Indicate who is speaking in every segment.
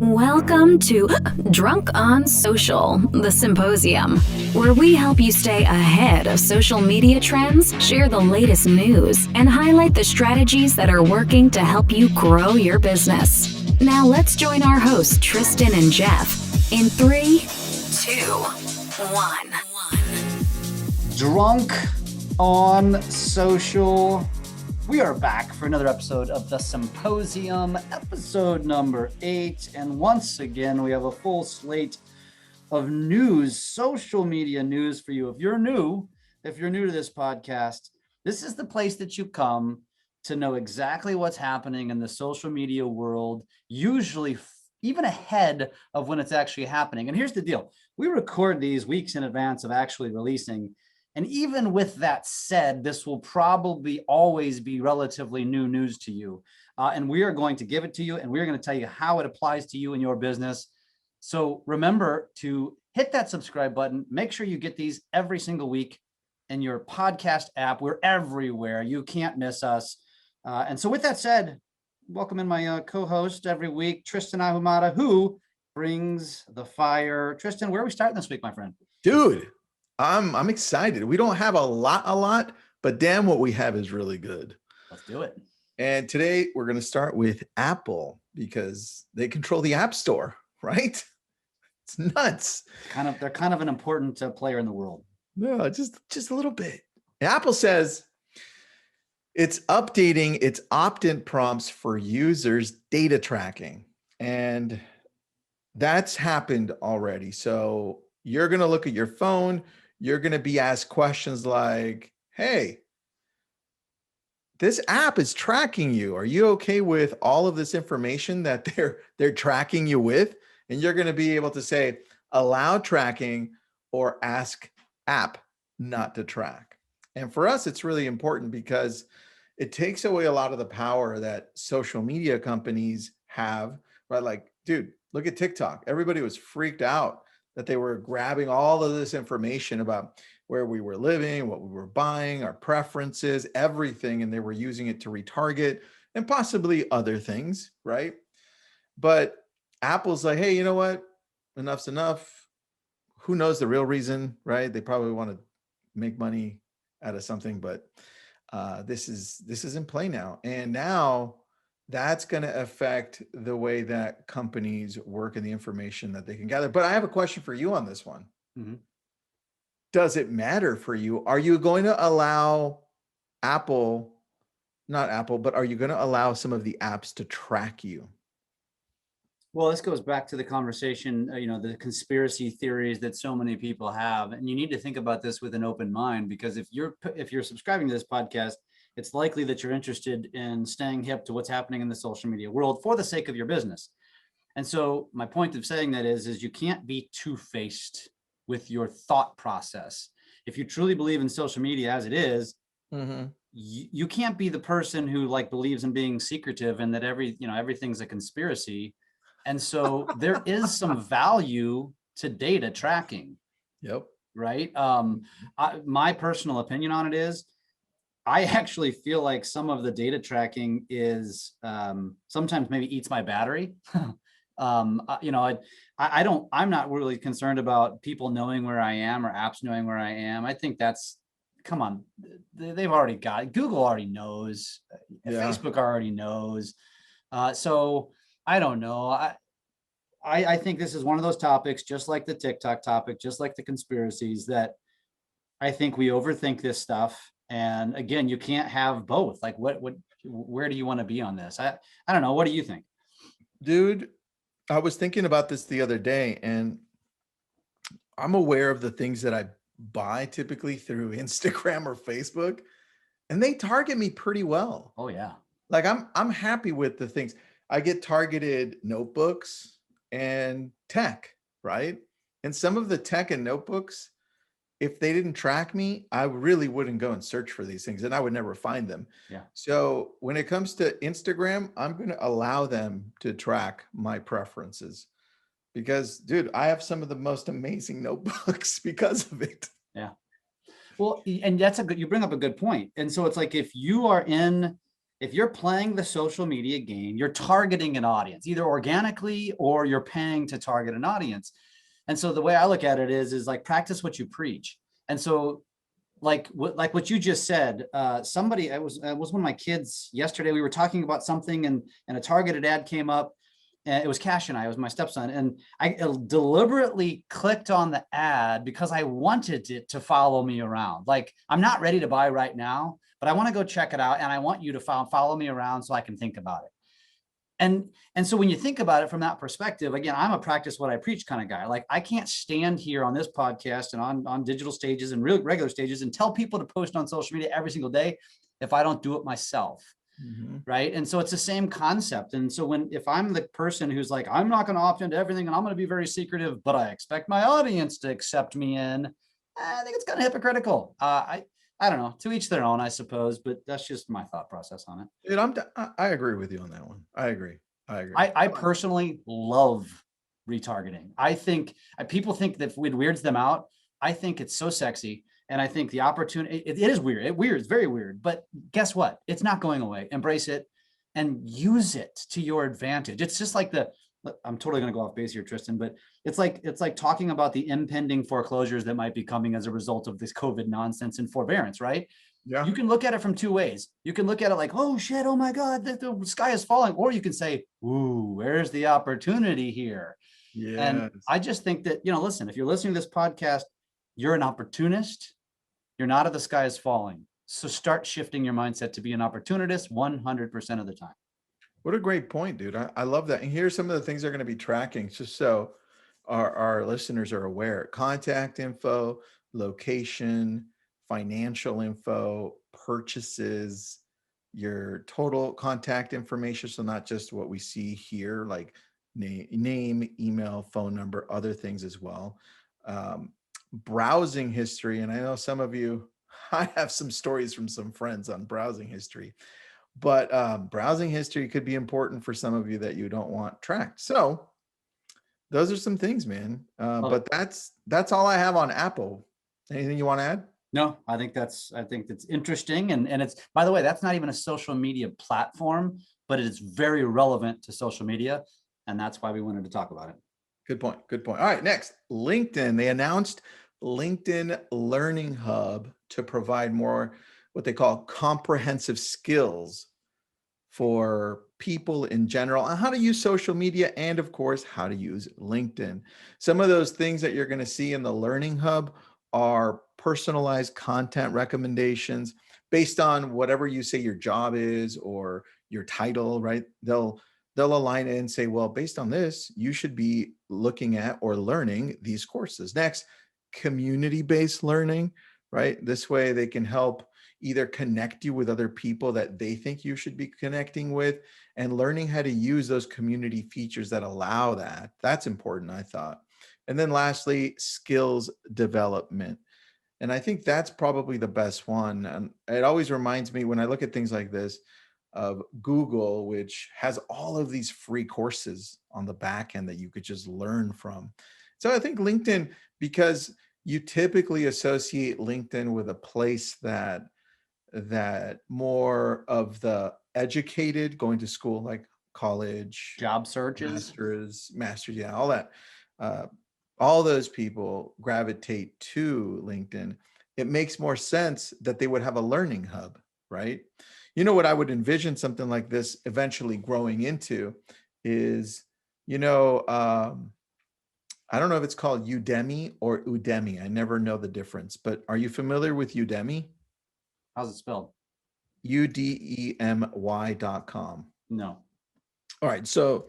Speaker 1: Welcome to Drunk on Social, the Symposium, where we help you stay ahead of social media trends, share the latest news, and highlight the strategies that are working to help you grow your business. Now let's join our hosts, Tristan and Jeff, in 3, 2, 1.
Speaker 2: Drunk on Social. We are back for another episode of the Symposium, episode number 8. And once again, we have a full slate of news, social media news for you. If you're new to this podcast, this is the place that you come to know exactly what's happening in the social media world, usually even ahead of when it's actually happening. And here's the deal. We record these weeks in advance of actually releasing. And even with that said, this will probably always be relatively new news to you. And we are going to give it to you, and we're going to tell you how it applies to you and your business. So remember to hit that subscribe button. Make sure you get these every single week in your podcast app. We're everywhere. You can't miss us. And so with that said, welcome in my co-host every week, Tristan Ahumada, who brings the fire. Tristan, where are we starting this week, my friend?
Speaker 3: Dude, I'm excited. We don't have a lot, but damn, what we have is really good.
Speaker 2: Let's do it.
Speaker 3: And today we're going to start with Apple because they control the App Store, right? It's nuts.
Speaker 2: They're kind of an important player in the world.
Speaker 3: No, just a little bit. Apple says it's updating its opt-in prompts for users' data tracking, and that's happened already. So you're going to look at your phone. You're going to be asked questions like, hey, this app is tracking you. Are you okay with all of this information that they're tracking you with? And you're going to be able to say, allow tracking or ask app not to track. And for us, it's really important because it takes away a lot of the power that social media companies have, right? Like, dude, look at TikTok. Everybody was freaked out that they were grabbing all of this information about where we were living, what we were buying, our preferences, everything, and they were using it to retarget and possibly other things, right? But Apple's like, hey, you know what? Enough's enough. Who knows the real reason, right? They probably want to make money out of something, but this is in play now. And now that's going to affect the way that companies work and the information that they can gather. But I have a question for you on this one. Mm-hmm. Does it matter for you? Are you going to allow are you going to allow some of the apps to track you?
Speaker 2: Well, this goes back to the conversation, the conspiracy theories that so many people have. And you need to think about this with an open mind, because if you're subscribing to this podcast, it's likely that you're interested in staying hip to what's happening in the social media world for the sake of your business. And so my point of saying that is you can't be two-faced with your thought process. If you truly believe in social media as it is, mm-hmm. you can't be the person who believes in being secretive and that everything's a conspiracy. And so there is some value to data tracking.
Speaker 3: Yep.
Speaker 2: Right. My personal opinion on it is, I actually feel like some of the data tracking is sometimes maybe eats my battery. I'm not really concerned about people knowing where I am or apps knowing where I am. I think come on, they've already got it. Google already knows. Yeah. Facebook already knows. So I don't know. I think this is one of those topics, just like the TikTok topic, just like the conspiracies, that I think we overthink this stuff. And again, you can't have both. Where do you want to be on this? I don't know. What do you think?
Speaker 3: Dude, I was thinking about this the other day, and I'm aware of the things that I buy typically through Instagram or Facebook, and they target me pretty well.
Speaker 2: Oh yeah.
Speaker 3: I'm happy with the things. I get targeted notebooks and tech, right? And some of the tech and notebooks, if they didn't track me, I really wouldn't go and search for these things, and I would never find them.
Speaker 2: Yeah.
Speaker 3: So when it comes to Instagram, I'm going to allow them to track my preferences because, dude, I have some of the most amazing notebooks because of it.
Speaker 2: Yeah. Well, and you bring up a good point. And so it's like, if you are in if you're playing the social media game, you're targeting an audience, either organically or you're paying to target an audience. And so the way I look at it is like practice what you preach. And so like what you just said, somebody, it was one of my kids yesterday, we were talking about something and a targeted ad came up, and it was Cash and I, it was my stepson. And I deliberately clicked on the ad because I wanted it to follow me around. Like, I'm not ready to buy right now, but I want to go check it out. And I want you to follow me around so I can think about it. And so when you think about it from that perspective, again, I'm a practice what I preach kind of guy. Like, I can't stand here on this podcast and on digital stages and real regular stages and tell people to post on social media every single day if I don't do it myself. Mm-hmm. Right. And so it's the same concept. And so if I'm the person who's like, I'm not going to opt into everything and I'm going to be very secretive, but I expect my audience to accept me in, I think it's kind of hypocritical. I don't know, to each their own, I suppose, but that's just my thought process on it.
Speaker 3: Dude, I agree with you on that one. I agree.
Speaker 2: I personally love retargeting. I think people think that it weirds them out. I think it's so sexy. And I think the opportunity, it is weird. It's very weird, but guess what? It's not going away. Embrace it and use it to your advantage. It's just like I'm totally going to go off base here, Tristan, but it's like talking about the impending foreclosures that might be coming as a result of this COVID nonsense and forbearance, right? Yeah. You can look at it from two ways. You can look at it like, oh shit, oh my God, the sky is falling. Or you can say, ooh, where's the opportunity here? Yeah. And I just think that, listen, if you're listening to this podcast, you're an opportunist. You're not at the sky is falling. So start shifting your mindset to be an opportunist 100% of the time.
Speaker 3: What a great point, dude. I love that. And here's some of the things they're going to be tracking, just so our listeners are aware. Contact info, location, financial info, purchases, your total contact information. So not just what we see here, like name, email, phone number, other things as well. Browsing history. And I know some of you, I have some stories from some friends on browsing history, but browsing history could be important for some of you that you don't want tracked. So those are some things, man. But that's all I have on Apple. Anything you want to add?
Speaker 2: No, I think that's interesting. And it's, by the way, that's not even a social media platform, but it is very relevant to social media. And that's why we wanted to talk about it.
Speaker 3: Good point. All right, next, LinkedIn. They announced LinkedIn Learning Hub to provide more what they call comprehensive skills for people in general on how to use social media and, of course, how to use LinkedIn. Some of those things that you're going to see in the Learning Hub are personalized content recommendations based on whatever you say your job is or your title, right? They'll align it and say, well, based on this, you should be looking at or learning these courses. Next, community-based learning, right? This way they can help either connect you with other people that they think you should be connecting with and learning how to use those community features that allow that. That's important, I thought. And then lastly, skills development. And I think that's probably the best one. And it always reminds me when I look at things like this of Google, which has all of these free courses on the back end that you could just learn from. So I think LinkedIn, because you typically associate LinkedIn with a place that more of the educated going to school, like college,
Speaker 2: job searches,
Speaker 3: masters, yeah, all that. All those people gravitate to LinkedIn. It makes more sense that they would have a learning hub, right? You know what I would envision something like this eventually growing into is, I don't know if it's called Udemy or Udemy. I never know the difference, but are you familiar with Udemy?
Speaker 2: How's it spelled?
Speaker 3: Udemy.com.
Speaker 2: No.
Speaker 3: All right. So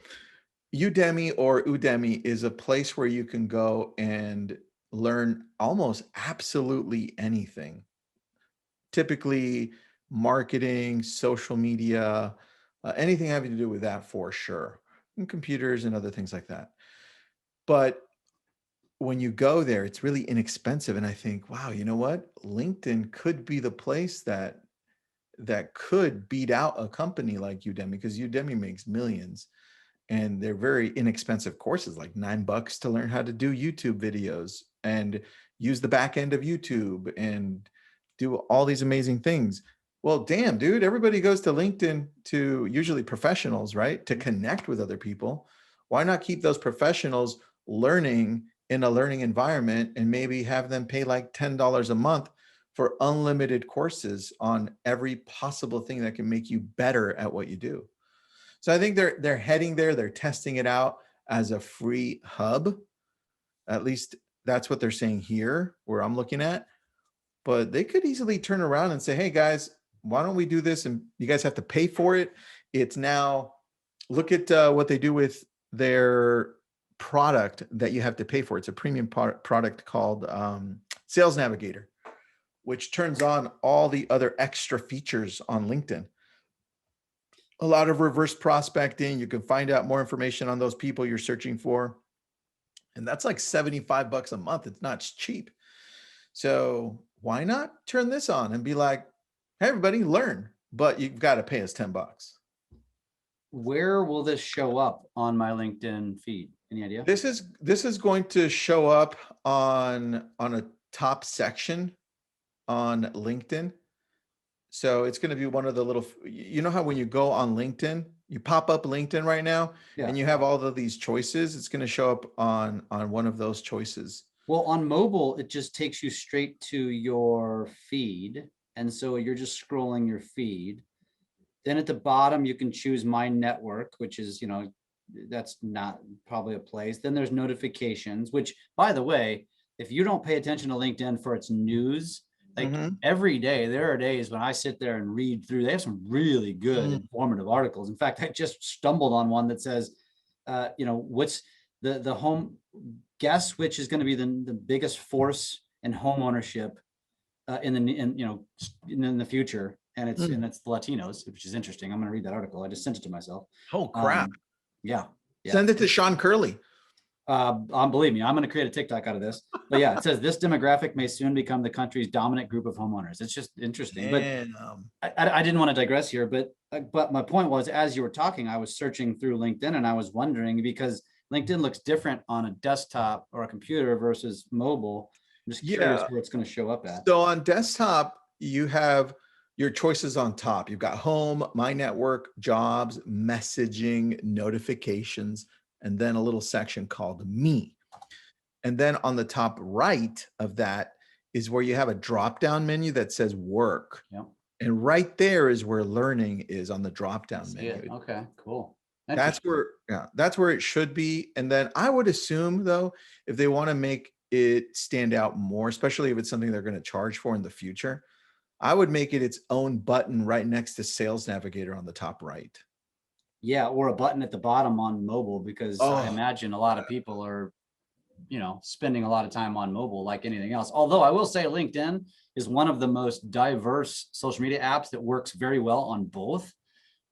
Speaker 3: Udemy or Udemy is a place where you can go and learn almost absolutely anything. Typically marketing, social media, anything having to do with that for sure, and computers and other things like that. But when you go there, it's really inexpensive. And I think, wow, you know what? LinkedIn could be the place that could beat out a company like Udemy, because Udemy makes millions and they're very inexpensive courses, like $9 to learn how to do YouTube videos and use the back end of YouTube and do all these amazing things. Well, damn, dude, everybody goes to LinkedIn to usually professionals, right? To connect with other people. Why not keep those professionals learning in a learning environment and maybe have them pay like $10 a month for unlimited courses on every possible thing that can make you better at what you do? So I think they're heading there. They're testing it out as a free hub. At least that's what they're saying here, where I'm looking at. But they could easily turn around and say, hey guys, why don't we do this? And you guys have to pay for it. It's now, look at what they do with their product that you have to pay for. It's a premium product called Sales Navigator, which turns on all the other extra features on LinkedIn. A lot of reverse prospecting. You can find out more information on those people you're searching for. And that's like $75 a month. It's not cheap. So why not turn this on and be like, hey, everybody, learn, but you've got to pay us $10.
Speaker 2: Where will this show up on my LinkedIn feed? Any idea?
Speaker 3: This is going to show up on a top section on LinkedIn. So it's going to be one of the little, you know how when you go on LinkedIn, you pop up LinkedIn right now, and you have all of these choices. It's going to show up on one of those choices.
Speaker 2: Well, on mobile, it just takes you straight to your feed. And so you're just scrolling your feed. Then at the bottom, you can choose My Network, which is, that's not probably a place. Then there's notifications, which, by the way, if you don't pay attention to LinkedIn for its news, like every day, there are days when I sit there and read through. They have some really good informative articles. In fact, I just stumbled on one that says, what's the home, guess which is going to be the biggest force in home ownership in the future. And it's the Latinos, which is interesting. I'm going to read that article. I just sent it to myself.
Speaker 3: Oh crap.
Speaker 2: Yeah.
Speaker 3: Send it to Sean Curley.
Speaker 2: Believe me, I'm going to create a TikTok out of this. But yeah, it says this demographic may soon become the country's dominant group of homeowners. It's just interesting. Man, but I didn't want to digress here. But my point was, as you were talking, I was searching through LinkedIn and I was wondering, because LinkedIn looks different on a desktop or a computer versus mobile. I'm just curious where it's going to show up at.
Speaker 3: So on desktop, you have your choices on top. You've got home, My Network, jobs, messaging, notifications, and then a little section called Me. And then on the top right of that is where you have a drop-down menu that says work.
Speaker 2: Yep.
Speaker 3: And right there is where learning is on the drop-down menu.
Speaker 2: Okay, cool.
Speaker 3: That's where it should be. And then I would assume, though, if they want to make it stand out more, especially if it's something they're going to charge for in the future, I would make it its own button right next to Sales Navigator on the top right.
Speaker 2: Yeah, or a button at the bottom on mobile, because I imagine a lot of people are, spending a lot of time on mobile like anything else. Although I will say LinkedIn is one of the most diverse social media apps that works very well on both,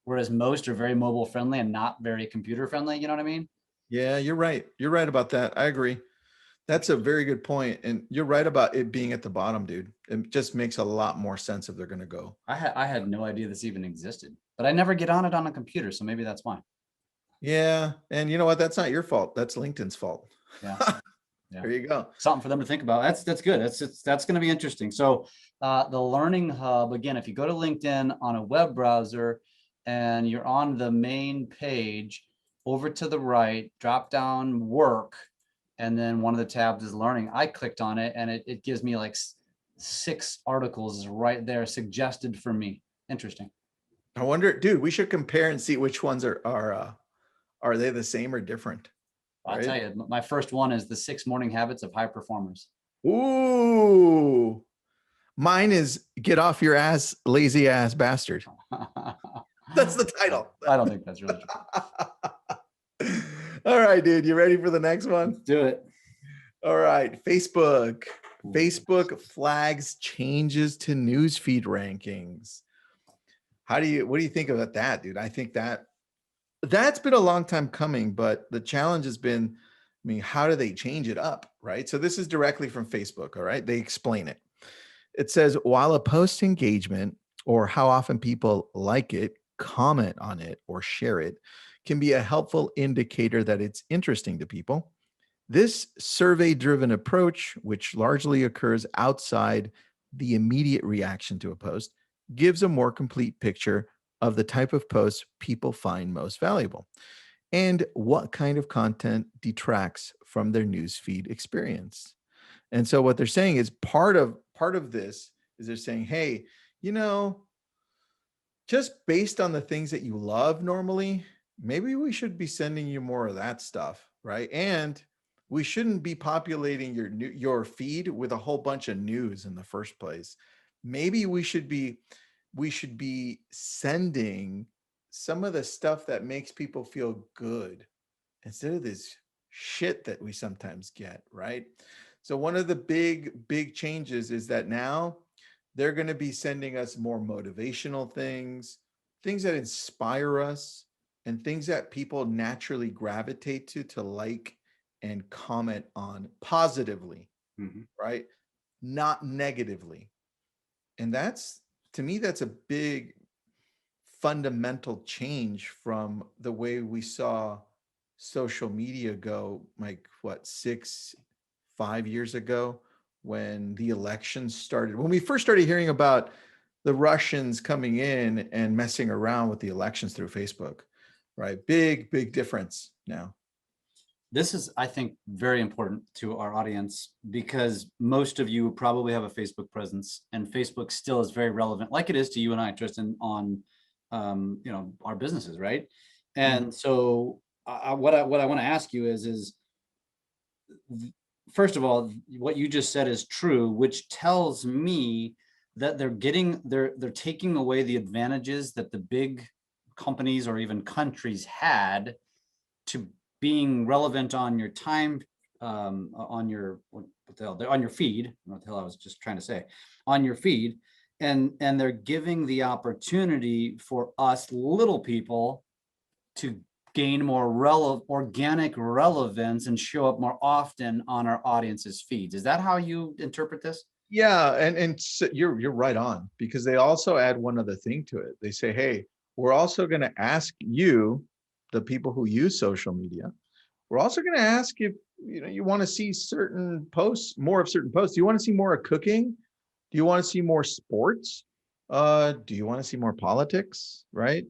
Speaker 2: whereas most are very mobile friendly and not very computer friendly. You know what I mean?
Speaker 3: Yeah, you're right. You're right about that. I agree. That's a very good point. And you're right about it being at the bottom, dude. It just makes a lot more sense if they're going to go.
Speaker 2: I had no idea this even existed, but I never get on it on a computer. So maybe that's why.
Speaker 3: Yeah. And you know what? That's not your fault. That's LinkedIn's fault.
Speaker 2: Yeah.
Speaker 3: There you go.
Speaker 2: Something for them to think about. That's good. That's going to be interesting. So the Learning Hub, again, if you go to LinkedIn on a web browser and you're on the main page, over to the right, drop down work, and then one of the tabs is learning. I clicked on it and it gives me like 6 articles right there suggested for me. Interesting.
Speaker 3: I wonder, dude, we should compare and see which ones are they the same or different?
Speaker 2: I'll tell you, my first one is the 6 morning habits of high performers.
Speaker 3: Ooh, mine is get off your ass, lazy ass bastard. That's the title.
Speaker 2: I don't think that's really true.
Speaker 3: All right, dude, you ready for the next one?
Speaker 2: Let's do it.
Speaker 3: All right, Facebook. Facebook flags changes to newsfeed rankings. What do you think about that, dude? I think that's been a long time coming, but the challenge has been, how do they change it up, right? So this is directly from Facebook, all right? They explain it. It says, while a post engagement or how often people like it, comment on it, or share it can be a helpful indicator that it's interesting to people, this survey-driven approach, which largely occurs outside the immediate reaction to a post, gives a more complete picture of the type of posts people find most valuable and what kind of content detracts from their newsfeed experience. And so what they're saying is part of this is they're saying, hey, you know, just based on the things that you love normally, maybe we should be sending you more of that stuff, right? And we shouldn't be populating your feed with a whole bunch of news in the first place. Maybe we should be sending some of the stuff that makes people feel good instead of this shit that we sometimes get, right? So one of the big changes is that now they're going to be sending us more motivational things that inspire us, and things that people naturally gravitate to like and comment on positively, right? Not negatively. And that's, to me, that's a big fundamental change from the way we saw social media go, like what, 5 years ago, when the elections started, when we first started hearing about the Russians coming in and messing around with the elections through Facebook, right? Big difference now.
Speaker 2: This is, I think, very important to our audience because most of you probably have a Facebook presence, and Facebook still is very relevant, like it is to you and I, Tristan, on our businesses, right? And so what I want to ask you is first of all, what you just said is true, which tells me that they're taking away the advantages that the big companies or even countries had to being relevant on your time, on your on your feed. What the hell I was just trying to say, on your feed, and they're giving the opportunity for us little people to gain more organic relevance and show up more often on our audience's feeds. Is that how you interpret this?
Speaker 3: Yeah, and so you're right on, because they also add one other thing to it. They say, hey, we're also going to ask you, the people who use social media, we're also going to ask if you want to see certain posts, more of certain posts. Do you want to see more of cooking? Do you want to see more sports? Do you want to see more politics? Right?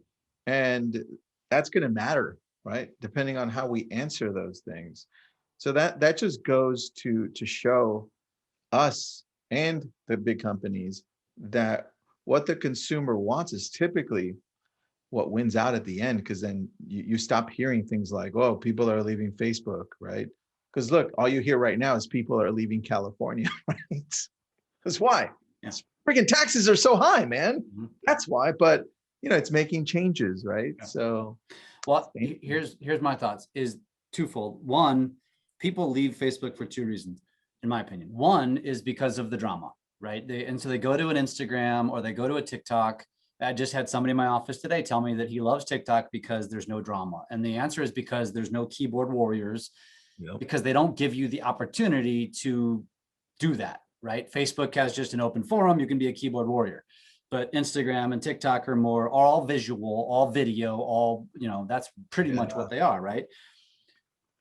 Speaker 3: And that's going to matter, right? Depending on how we answer those things. So that just goes to show us and the big companies that what the consumer wants is typically what wins out at the end, because then you stop hearing things like, oh, people are leaving Facebook, right? Because look, all you hear right now is people are leaving California, right? Because why?
Speaker 2: Yeah.
Speaker 3: Freaking taxes are so high, man. That's why. But it's making changes, right?
Speaker 2: Yeah.
Speaker 3: So
Speaker 2: well, here's my thoughts is twofold. One, people leave Facebook for two reasons, in my opinion. One is because of the drama, right? So they go to an Instagram or they go to a TikTok. I just had somebody in my office today tell me that he loves TikTok because there's no drama. And the answer is because there's no keyboard warriors, because they don't give you the opportunity to do that, right? Facebook has just an open forum. You can be a keyboard warrior. But Instagram and TikTok are all visual, all video, all, that's pretty much what they are, right?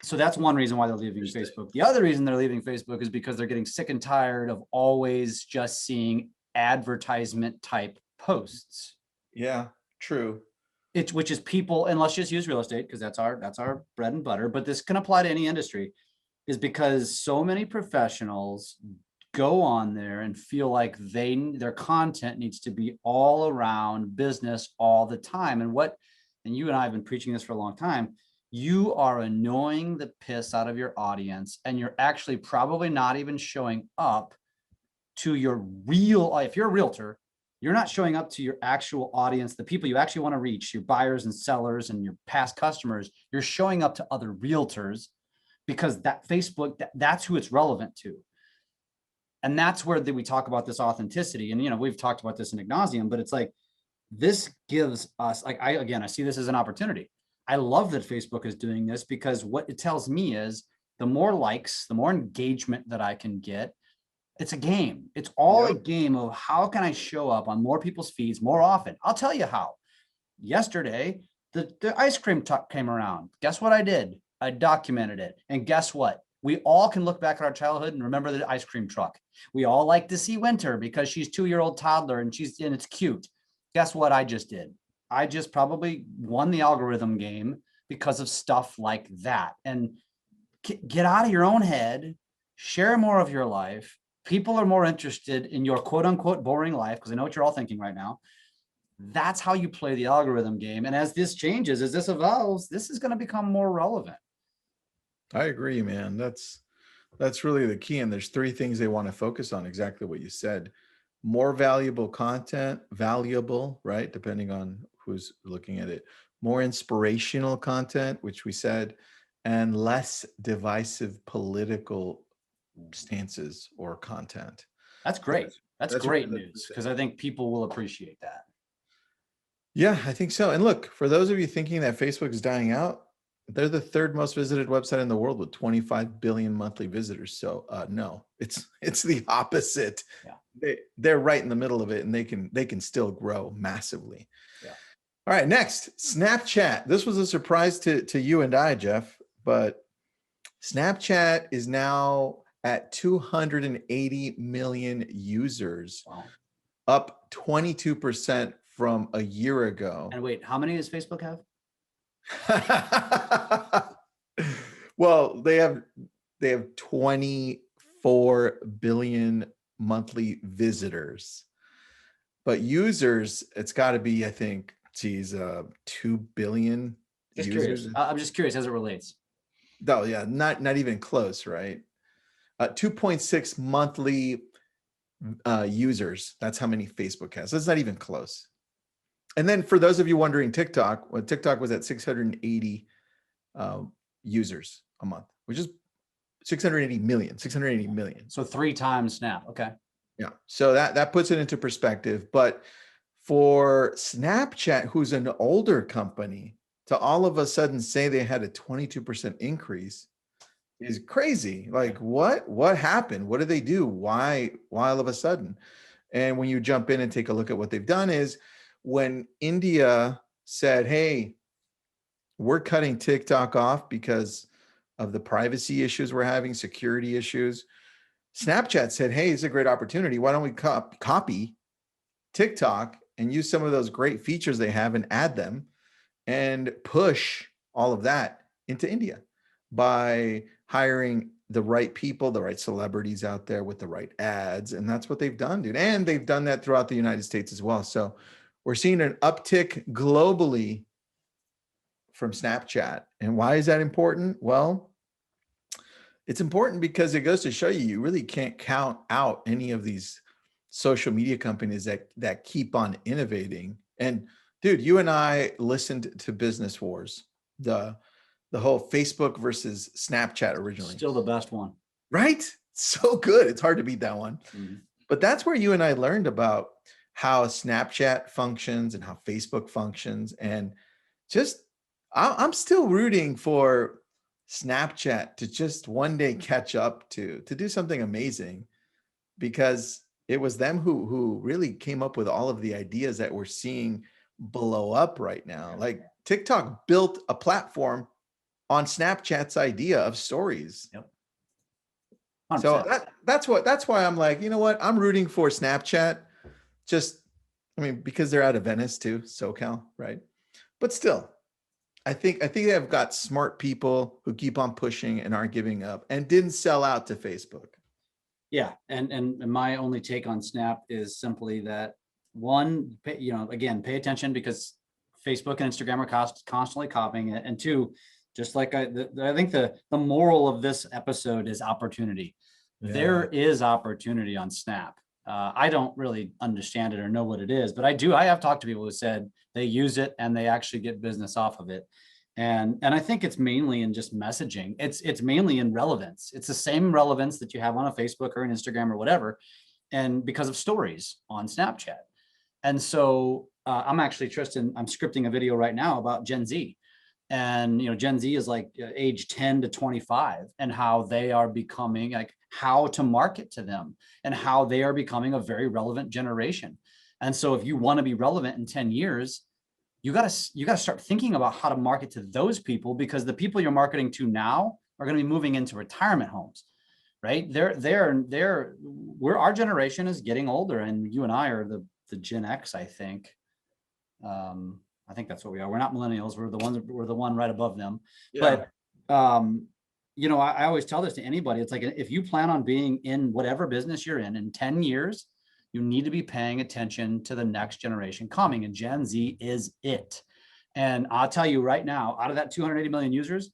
Speaker 2: So that's one reason why they're leaving Facebook. The other reason they're leaving Facebook is because they're getting sick and tired of always just seeing advertisement type posts.
Speaker 3: Yeah, true.
Speaker 2: Which is people, and let's just use real estate because that's our bread and butter, but this can apply to any industry, is because so many professionals go on there and feel like their content needs to be all around business all the time. And you and I have been preaching this for a long time. You are annoying the piss out of your audience, and you're actually probably not even showing up to your if you're a realtor, you're not showing up to your actual audience, the people you actually want to reach, your buyers and sellers and your past customers. You're showing up to other realtors because that Facebook, that's who it's relevant to. And that's where we talk about this authenticity. And, we've talked about this in ad nauseum, but it's like, this gives us, like, I see this as an opportunity. I love that Facebook is doing this because what it tells me is the more likes, the more engagement that I can get. It's a game. It's all a game of how can I show up on more people's feeds more often? I'll tell you how. Yesterday, the ice cream truck came around. Guess what I did? I documented it. And guess what? We all can look back at our childhood and remember the ice cream truck. We all like to see Winter because she's 2-year-old toddler and it's cute. Guess what I just did? I just probably won the algorithm game because of stuff like that. And get out of your own head, share more of your life. People are more interested in your quote unquote boring life, because I know what you're all thinking right now. That's how you play the algorithm game. And as this changes, as this evolves, this is going to become more relevant.
Speaker 3: I agree, man. That's really the key. And there's 3 things they want to focus on, exactly what you said. More valuable content, valuable, right? Depending on who's looking at it. More inspirational content, which we said, and less divisive political stances or content.
Speaker 2: That's great. That's great
Speaker 3: really
Speaker 2: news, because I think people will appreciate that.
Speaker 3: Yeah, I think so. And look, for those of you thinking that Facebook is dying out, they're the 3rd most visited website in the world with 25 billion monthly visitors. So no, it's the opposite.
Speaker 2: Yeah.
Speaker 3: They're right in the middle of it, and they can still grow massively.
Speaker 2: Yeah.
Speaker 3: All right, next, Snapchat. This was a surprise to you and I, Jeff, but Snapchat is now at 280 million users,
Speaker 2: Wow.
Speaker 3: up 22% from a year ago.
Speaker 2: And wait, how many does Facebook have?
Speaker 3: Well, they have 24 billion monthly visitors, but users, it's got to be, I think, 2 billion
Speaker 2: Just
Speaker 3: users.
Speaker 2: curious. I'm just curious as it relates.
Speaker 3: No, yeah, not even close, right? 2.6 monthly users. That's how many Facebook has. That's not even close. And then for those of you wondering, TikTok was at 680 users a month, which is 680 million.
Speaker 2: So 3 times Snap. Okay.
Speaker 3: Yeah. So that puts it into perspective. But for Snapchat, who's an older company, to all of a sudden say they had a 22% increase is crazy. Like, what happened? What did they do? Why all of a sudden? And when you jump in and take a look at what they've done is, when India said, hey, we're cutting TikTok off because of the privacy issues we're having, security issues, Snapchat said, hey, it's a great opportunity. Why don't we copy TikTok and use some of those great features they have and add them and push all of that into India by hiring the right people, the right celebrities out there with the right ads. And that's what they've done, dude. And they've done that throughout the United States as well. So we're seeing an uptick globally from Snapchat. And why is that important? Well, it's important because it goes to show you really can't count out any of these social media companies that keep on innovating. And dude, you and I listened to Business Wars, the whole Facebook versus Snapchat originally.
Speaker 2: Still the best one.
Speaker 3: Right? So good. It's hard to beat that one. Mm-hmm. But that's where you and I learned about how Snapchat functions and how Facebook functions. And just, I'm still rooting for Snapchat to just one day catch up to do something amazing, because it was them who really came up with all of the ideas that we're seeing blow up right now. Like TikTok built a platform on Snapchat's idea of stories.
Speaker 2: Yep. 100%.
Speaker 3: So that's why I'm like, you know what? I'm rooting for Snapchat. Because they're out of Venice too, SoCal, right? But still, I think they've got smart people who keep on pushing and aren't giving up and didn't sell out to Facebook.
Speaker 2: Yeah, and my only take on Snap is simply that, one, again, pay attention, because Facebook and Instagram are constantly copying it, and 2, just like I think the moral of this episode is opportunity. Yeah. There is opportunity on Snap. I don't really understand it or know what it is, but I have talked to people who said they use it and they actually get business off of it. And I think it's mainly in just messaging. It's mainly in relevance. It's the same relevance that you have on a Facebook or an Instagram or whatever, and because of stories on Snapchat. And so I'm actually, Tristan, I'm scripting a video right now about Gen Z. And, Gen Z is like age 10 to 25, and how they are becoming, like, how to market to them and how they are becoming a very relevant generation. And so if you want to be relevant in 10 years, you got to start thinking about how to market to those people, because the people you're marketing to now are going to be moving into retirement homes, right? Our generation is getting older, and you and I are the Gen X, I think. I think that's what we are. We're not millennials. We're the one right above them. Yeah. But you know, I always tell this to anybody. It's like, if you plan on being in whatever business you're in 10 years, you need to be paying attention to the next generation coming, and Gen Z is it. And I'll tell you right now, out of that 280 million users,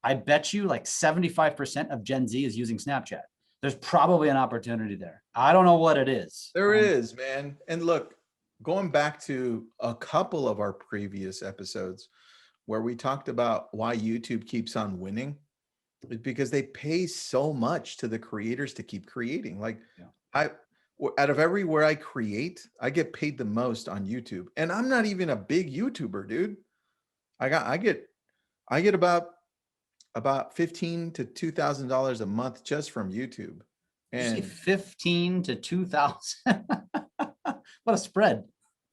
Speaker 2: I bet you like 75% of Gen Z is using Snapchat. There's probably an opportunity there. I don't know what it is.
Speaker 3: There is, man. And look, going back to a couple of our previous episodes where we talked about why YouTube keeps on winning, it's because they pay so much to the creators to keep creating. Like, out of everywhere I create, I get paid the most on YouTube, and I'm not even a big YouTuber, dude. I get about $15,000 to $2,000 a month just from YouTube.
Speaker 2: And 15 to 2,000. What a spread.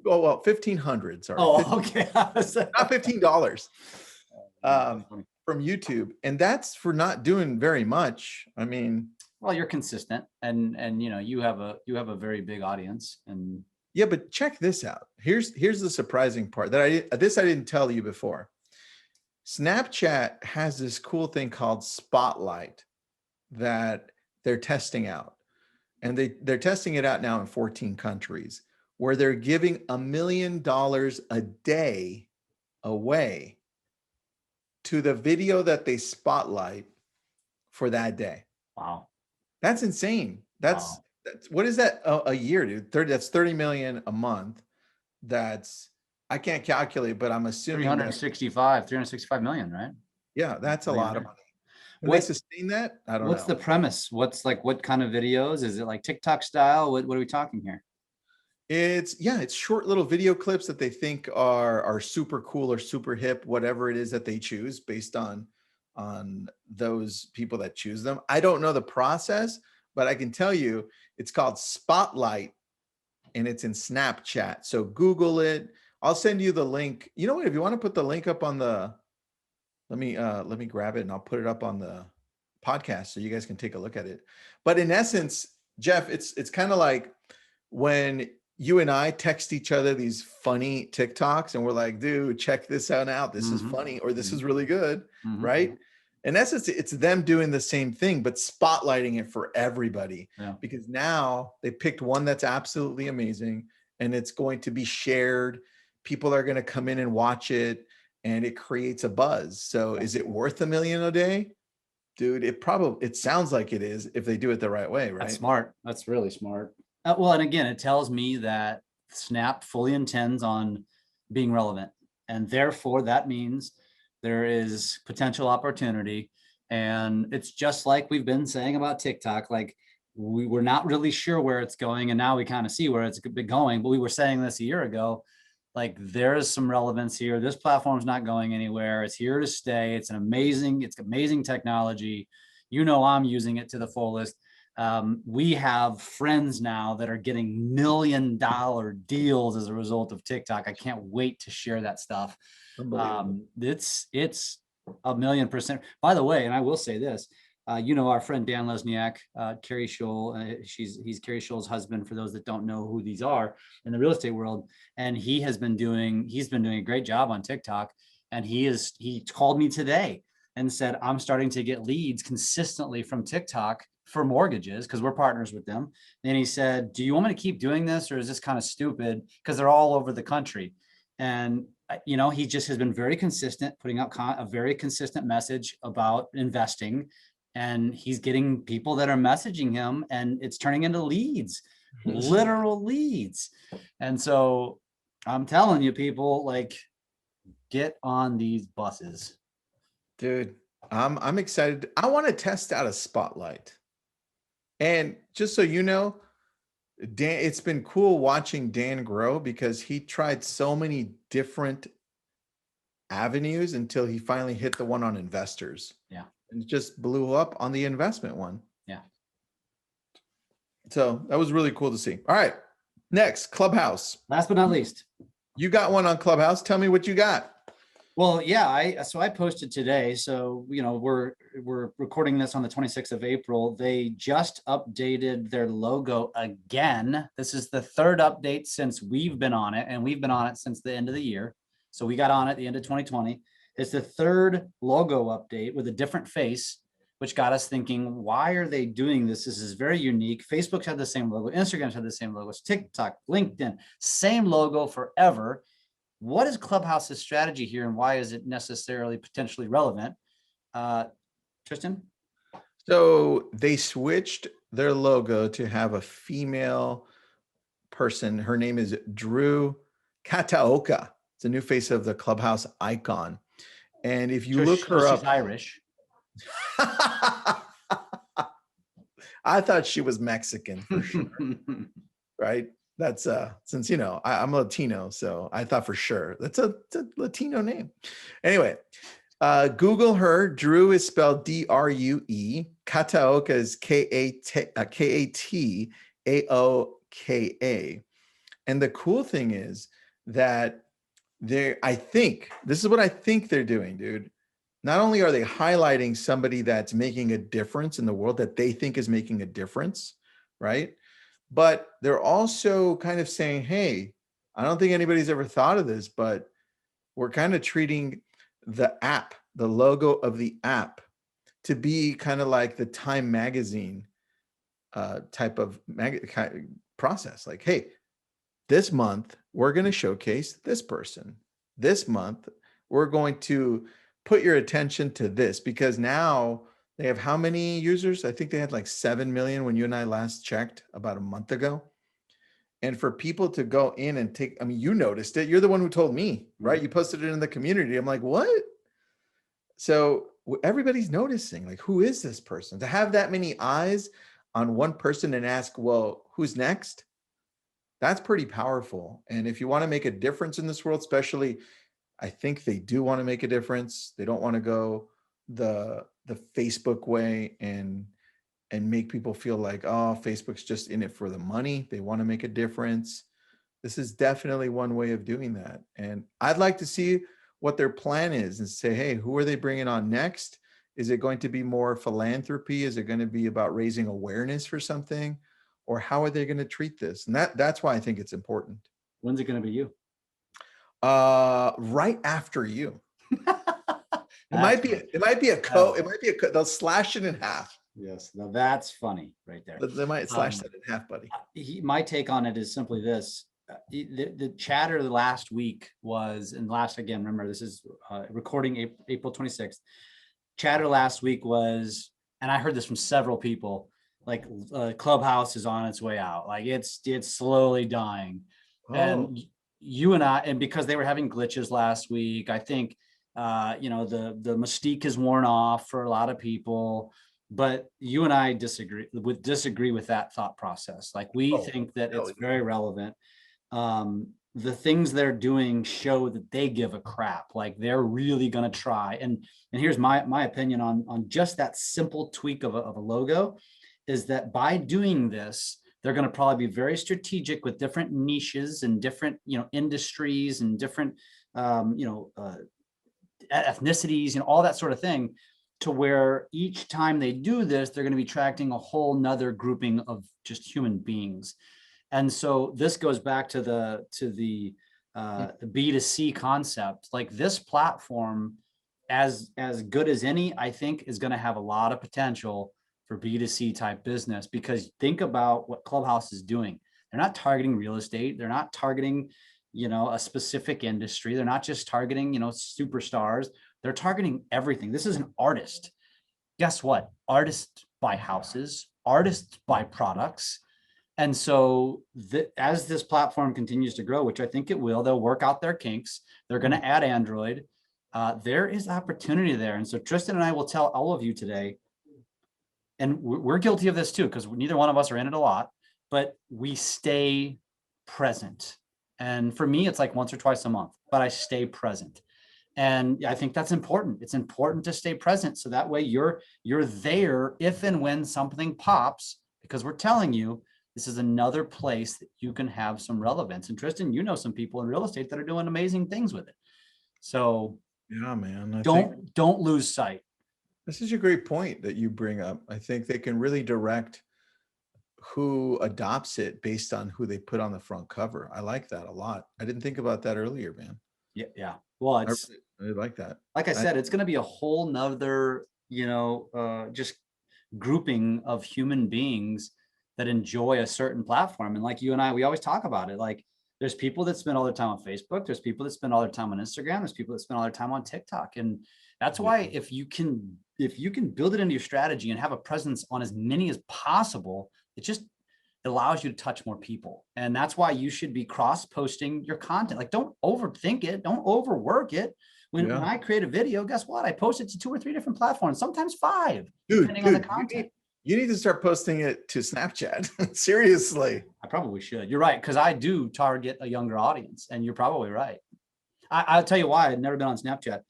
Speaker 3: Oh, well, 1,500. Sorry.
Speaker 2: Oh, okay.
Speaker 3: Not $15 from YouTube, and that's for not doing very much. I mean,
Speaker 2: well, you're consistent, and you know, you have a very big audience, and
Speaker 3: yeah, but check this out. Here's the surprising part that I didn't tell you before. Snapchat has this cool thing called Spotlight that they're testing out, and they're testing it out now in 14 countries, where they're giving $1 million a day away to the video that they spotlight for that day.
Speaker 2: Wow.
Speaker 3: That's insane. That's what is that a year, dude? That's 30 million a month. I can't calculate, but I'm assuming
Speaker 2: 365 million, right?
Speaker 3: Yeah, that's a lot of money. Can they sustain that? I don't know.
Speaker 2: What's the premise? What kind of videos? Is it like TikTok style? What are we talking here?
Speaker 3: It's short little video clips that they think are super cool or super hip, whatever it is that they choose based on those people that choose them. I don't know the process, but I can tell you it's called Spotlight, and it's in Snapchat. So Google it. I'll send you the link. You know what? If you want to put the link up on the, let me grab it and I'll put it up on the podcast so you guys can take a look at it. But in essence, Jeff, it's kind of like when you and I text each other these funny TikToks and we're like, dude, check this out. This is funny, or this is really good, right? In essence, it's them doing the same thing, but spotlighting it for everybody. Yeah. Because now they picked one that's absolutely amazing, and it's going to be shared. People are going to come in and watch it, and it creates a buzz. So is it worth $1 million a day? Dude, it sounds like it is if they do it the right way, right?
Speaker 2: That's smart. That's really smart. Well, and again, it tells me that Snap fully intends on being relevant, and therefore that means there is potential opportunity. And it's just like we've been saying about TikTok, like we were not really sure where it's going, and now we kind of see where it's been going, but we were saying this a year ago, like there's some relevance here. This platform's not going anywhere. It's here to stay. It's amazing technology. You know, I'm using it to the fullest. We have friends now that are getting $1 million deals as a result of TikTok. I can't wait to share that stuff. It's 1,000,000%. By the way, and I will say this, you know, our friend Dan Lesniak, Carrie Scholl, he's Carrie Scholl's husband, for those that don't know who these are in the real estate world. And he's been doing a great job on TikTok. And he called me today and said, I'm starting to get leads consistently from TikTok for mortgages because we're partners with them. And he said, do you want me to keep doing this, or is this kind of stupid? Because they're all over the country. And, you know, he just has been very consistent, putting out a very consistent message about investing. And he's getting people that are messaging him, and it's turning into leads, literal leads. And so I'm telling you, people, like, get on these buses.
Speaker 3: Dude, I'm excited. I want to test out a Spotlight. And just so you know, Dan, it's been cool watching Dan grow because he tried so many different avenues until he finally hit the one on investors.
Speaker 2: Yeah.
Speaker 3: And just blew up on the investment one.
Speaker 2: Yeah.
Speaker 3: So that was really cool to see. All right. Next, Clubhouse.
Speaker 2: Last but not least.
Speaker 3: You got one on Clubhouse. Tell me what you got.
Speaker 2: Well, yeah, I posted today. So, we're recording this on the 26th of April. They just updated their logo again. This is the third update since we've been on it, and we've been on it since the end of the year. So we got on at the end of 2020. It's the third logo update with a different face, which got us thinking, why are they doing this? This is very unique. Facebook's had the same logo, Instagram's had the same logos, TikTok, LinkedIn, same logo forever. What is Clubhouse's strategy here, and why is it necessarily potentially relevant? Tristan?
Speaker 3: So they switched their logo to have a female person. Her name is Drew Kataoka. It's a new face of the Clubhouse icon. And if you look her up,
Speaker 2: she's Irish.
Speaker 3: I thought she was Mexican for sure. Right? That's since I'm Latino, so I thought for sure it's a Latino name. Anyway, Google her. Drew is spelled D-R-U-E. Kataoka is K-A-T-A-O-K-A. And the cool thing is that this is what I think they're doing, dude. Not only are they highlighting somebody that's making a difference in the world that they think is making a difference, right? But they're also kind of saying, hey, I don't think anybody's ever thought of this, but we're kind of treating the app, the logo of the app, to be kind of like the Time magazine type of process. Like, hey, this month, we're going to showcase this person. This month, we're going to put your attention to this, because now they have how many users? I think they had like 7 million when you and I last checked about a month ago. And for people to go in and you noticed it. You're the one who told me, right? You posted it in the community. I'm like, what? So everybody's noticing, like, who is this person? To have that many eyes on one person and ask, well, who's next? That's pretty powerful. And if you want to make a difference in this world, especially, I think they do want to make a difference. They don't want to go the Facebook way and make people feel like, oh, Facebook's just in it for the money. They want to make a difference. This is definitely one way of doing that. And I'd like to see what their plan is and say, hey, who are they bringing on next? Is it going to be more philanthropy? Is it going to be about raising awareness for something? Or how are they going to treat this? And that's why I think it's important.
Speaker 2: When's it going to be you?
Speaker 3: Right after you. It might be a code. It might be a code. They'll slash it in half.
Speaker 2: Yes, now that's funny right there.
Speaker 3: They might slash that in half, buddy.
Speaker 2: My take on it is simply this. The chatter last week was, and last, again, remember, this is recording April 26th. Chatter last week was, and I heard this from several people, like Clubhouse is on its way out. Like it's slowly dying. Oh. And you and I, and because they were having glitches last week, I think, the mystique is worn off for a lot of people. But you and I disagree with that thought process. Like we think that it's very relevant. The things they're doing show that they give a crap. Like they're really going to try. And here's my opinion on just that simple tweak of a logo, is that by doing this, they're going to probably be very strategic with different niches and different, industries and different, ethnicities, all that sort of thing, to where each time they do this, they're going to be attracting a whole nother grouping of just human beings. And so this goes back to the B2C concept. Like this platform, as good as any, I think is going to have a lot of potential for B2C type business, because think about what Clubhouse is doing. They're not targeting real estate. They're not targeting, a specific industry. They're not just targeting, superstars. They're targeting everything. This is an artist. Guess what? Artists buy houses, artists buy products. And so as this platform continues to grow, which I think it will, they'll work out their kinks. They're going to add Android. There is opportunity there. And so Tristan and I will tell all of you today, and we're guilty of this too, because neither one of us are in it a lot, but we stay present. And for me, it's like once or twice a month, but I stay present. And I think that's important. It's important to stay present. So that way you're there if and when something pops, because we're telling you, this is another place that you can have some relevance. And Tristan, some people in real estate that are doing amazing things with it. So
Speaker 3: Yeah, man. I think
Speaker 2: Don't lose sight.
Speaker 3: this is a great point that you bring up. I think they can really direct who adopts it based on who they put on the front cover. I like that a lot. I didn't think about that earlier, man.
Speaker 2: Yeah. Well,
Speaker 3: I
Speaker 2: it's
Speaker 3: really like that.
Speaker 2: like I said, it's going to be a whole nother, just grouping of human beings that enjoy a certain platform. And like you and I, we always talk about it. Like there's people that spend all their time on Facebook. There's people that spend all their time on Instagram. There's people that spend all their time on TikTok. And that's why if you can build it into your strategy and have a presence on as many as possible, it allows you to touch more people. And that's why you should be cross-posting your content. Like don't overthink it. Don't overwork it. When I create a video, guess what? I post it to 2 or 3 different platforms, sometimes 5, depending on the content.
Speaker 3: You need to start posting it to Snapchat. Seriously.
Speaker 2: I probably should. You're right, because I do target a younger audience, and you're probably right. I'll tell you why I'd never been on Snapchat,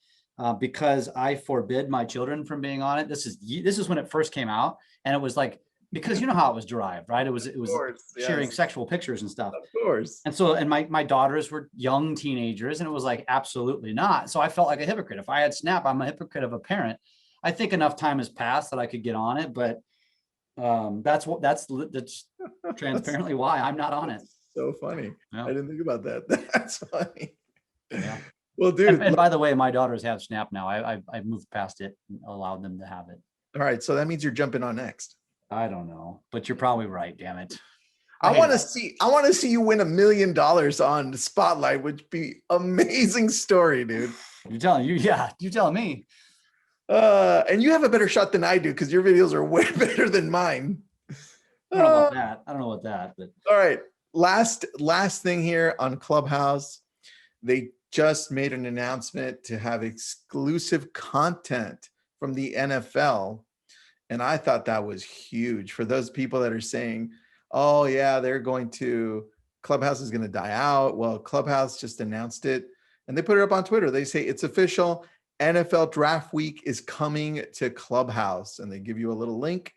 Speaker 2: because I forbid my children from being on it. This is when it first came out, and it was like, because you know how it was derived, right? It was sharing sexual pictures and stuff.
Speaker 3: Of course.
Speaker 2: And so, and my daughters were young teenagers, and it was like, absolutely not. So I felt like a hypocrite. If I had Snap, I'm a hypocrite of a parent. I think enough time has passed that I could get on it, but that's transparently why I'm not on it.
Speaker 3: So funny.
Speaker 2: Yeah.
Speaker 3: I didn't think about that. That's funny.
Speaker 2: Yeah.
Speaker 3: Well, dude.
Speaker 2: And by the way, my daughters have Snap now. I've moved past it and allowed them to have it.
Speaker 3: All right. So that means you're jumping on next.
Speaker 2: I don't know, but you're probably right. Damn it.
Speaker 3: I want to see you win $1 million on the Spotlight, which be amazing story, dude.
Speaker 2: You're telling me.
Speaker 3: And you have a better shot than I do because your videos are way better than mine.
Speaker 2: I don't know about that. But
Speaker 3: all right. Last thing here on Clubhouse. They just made an announcement to have exclusive content from the NFL. And I thought that was huge for those people that are saying, oh yeah, Clubhouse is going to die out. Well, Clubhouse just announced it and they put it up on Twitter. They say it's official. NFL draft week is coming to Clubhouse, and they give you a little link.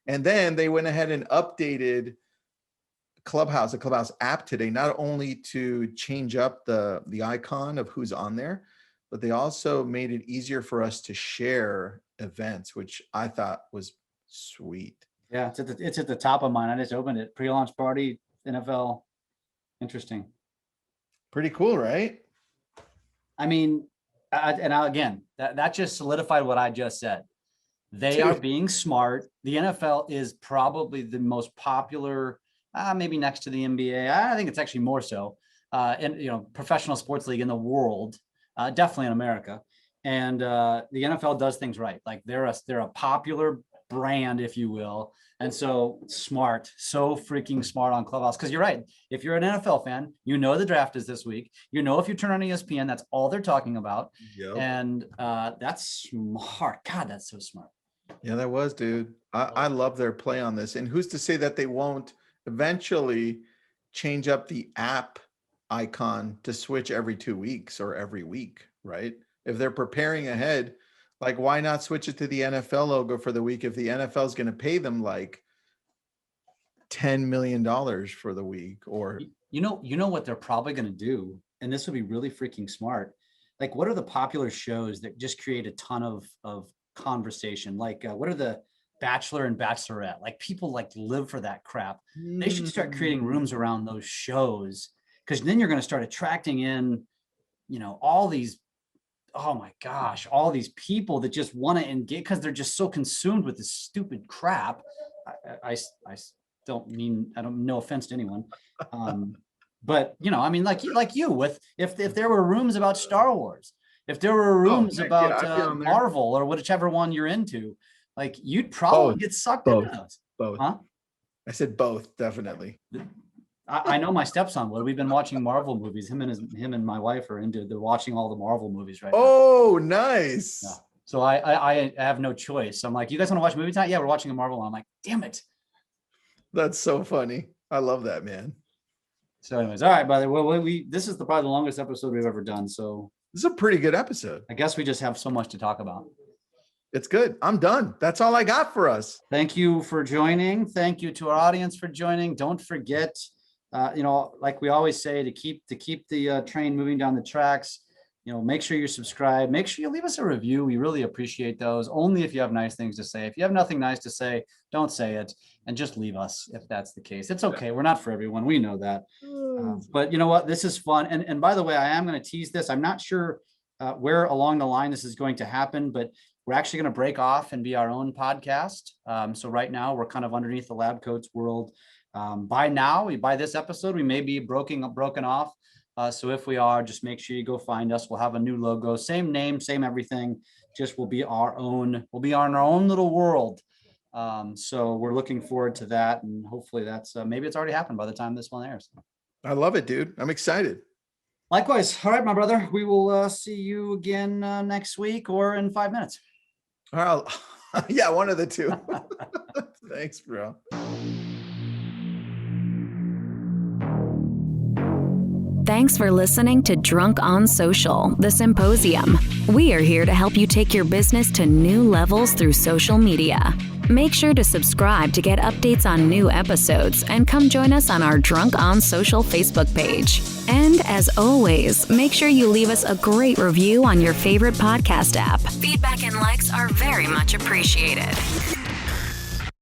Speaker 3: And then they went ahead and updated Clubhouse, the Clubhouse app today, not only to change up the icon of who's on there, but they also made it easier for us to share events, which I thought was sweet.
Speaker 2: Yeah, it's at the top of mine. I just opened it. Pre-launch party, NFL. Interesting.
Speaker 3: Pretty cool, right?
Speaker 2: I mean, again, that just solidified what I just said. They are being smart. The NFL is probably the most popular, maybe next to the NBA. I think it's actually more so, professional sports league in the world, definitely in America. And the NFL does things right. Like they're a popular brand, if you will. And so smart, so freaking smart on Clubhouse. Because you're right. If you're an NFL fan, you know the draft is this week. You know, if you turn on ESPN, that's all they're talking about. Yep. And that's smart. God, that's so smart.
Speaker 3: Yeah, that was, dude. I love their play on this. And who's to say that they won't eventually change up the app icon to switch every 2 weeks or every week, right? If they're preparing ahead, like why not switch it to the NFL logo for the week if the NFL is going to pay them like $10 million for the week? Or
Speaker 2: you know what they're probably going to do, and this would be really freaking smart. Like, what are the popular shows that just create a ton of conversation? Like, what are the Bachelor and Bachelorette? Like, people like live for that crap. They should start creating rooms around those shows, because then you're going to start attracting in, all these. Oh my gosh, all these people that just want to engage because they're just so consumed with this stupid crap. I don't no offense to anyone. But like you with, if there were rooms about Star Wars, if there were rooms about Marvel or whichever one you're into, like you'd probably get sucked into those.
Speaker 3: Both. Huh? I said both, definitely.
Speaker 2: I know my stepson would. We've been watching Marvel movies. Him and my wife are they're watching all the Marvel movies right now.
Speaker 3: Oh, nice. Yeah.
Speaker 2: So I have no choice. I'm like, you guys want to watch a movie tonight? Yeah, we're watching a Marvel. And I'm like, damn it.
Speaker 3: That's so funny. I love that, man.
Speaker 2: So anyways, all right, brother. Well, this is probably the longest episode we've ever done. So
Speaker 3: this is a pretty good episode.
Speaker 2: I guess we just have so much to talk about.
Speaker 3: It's good. I'm done. That's all I got for us.
Speaker 2: Thank you for joining. Thank you to our audience for joining. Don't forget, like we always say, to keep the train moving down the tracks. make sure you subscribe. Make sure you leave us a review. We really appreciate those. Only if you have nice things to say. If you have nothing nice to say, don't say it, and just leave us if that's the case. It's okay. We're not for everyone. We know that. But you know what? This is fun. And by the way, I am going to tease this. I'm not sure where along the line this is going to happen, but we're actually going to break off and be our own podcast. So right now we're kind of underneath the Lab Coats world. By this episode, we may be broken off. So if we are, just make sure you go find us. We'll have a new logo, same name, same everything. Just we'll be our own little world. So we're looking forward to that. And hopefully that's, maybe it's already happened by the time this one airs.
Speaker 3: I love it, dude. I'm excited.
Speaker 2: Likewise. All right, my brother, we will see you again next week or in 5 minutes.
Speaker 3: Well, yeah, one of the two. Thanks, bro.
Speaker 1: Thanks for listening to Drunk on Social, the Symposium. We are here to help you take your business to new levels through social media. Make sure to subscribe to get updates on new episodes and come join us on our Drunk on Social Facebook page. And as always, make sure you leave us a great review on your favorite podcast app. Feedback and likes are very much appreciated.